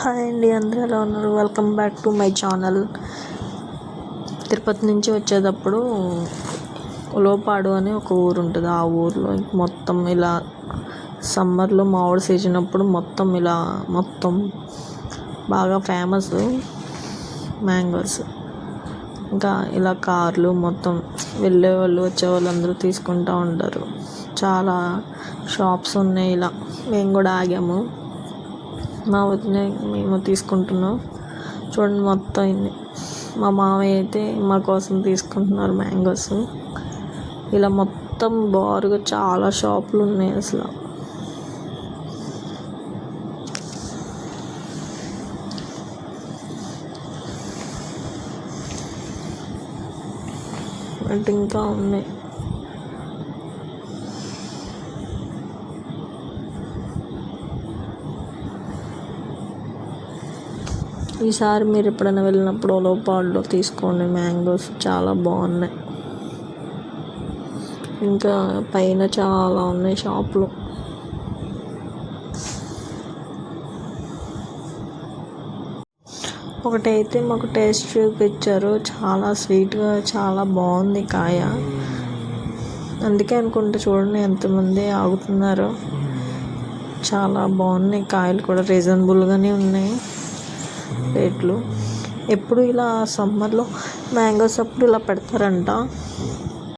Hi అండి, అందరూ ఎలా ఉన్నారు? Welcome back to my channel. Tirupati నుంచి వచ్చేటప్పుడు ఉలవపాడు అని ఒక ఊరు ఉంటుంది. ఆ ఊరిలో మొత్తం ఇలా సమ్మర్లో మామిడి సీజన్ అప్పుడు మొత్తం బాగా ఫేమస్ మ్యాంగోస్. ఇంకా ఇలా కార్లు మొత్తం వెళ్ళేవాళ్ళు వచ్చేవాళ్ళు అందరూ తీసుకుంటూ ఉంటారు. చాలా షాప్స్ ఉన్నాయి. ఇలా మేము కూడా ఆగాము. మా వదిన మేము తీసుకుంటున్నాం. చూడండి, మొత్తం ఇన్ని. మా మామయ్య అయితే మా కోసం తీసుకుంటున్నారు మ్యాంగోస్. ఇలా మొత్తం బారుగా చాలా షాపులు ఉన్నాయి అసలు. అంటే ఇంకా ఉన్నాయి. ఈసారి మీరు ఎప్పుడైనా వెళ్ళినప్పుడు ఉలవపాడులో తీసుకోండి. మ్యాంగోస్ చాలా బాగున్నాయి. ఇంకా పైన చాలా ఉన్నాయి షాపులు. ఒకటైతే మాకు టేస్ట్ చూపించారు. చాలా స్వీట్గా, చాలా బాగుంది కాయ. అందుకే అనుకుంటే చూడండి ఎంతమంది ఆగుతున్నారో. చాలా బాగున్నాయి కాయలు కూడా, రీజనబుల్గానే ఉన్నాయి రేట్లు. ఎప్పుడు ఇలా సమ్మర్లో మ్యాంగోస్ అప్పుడు ఇలా పెడతారంట.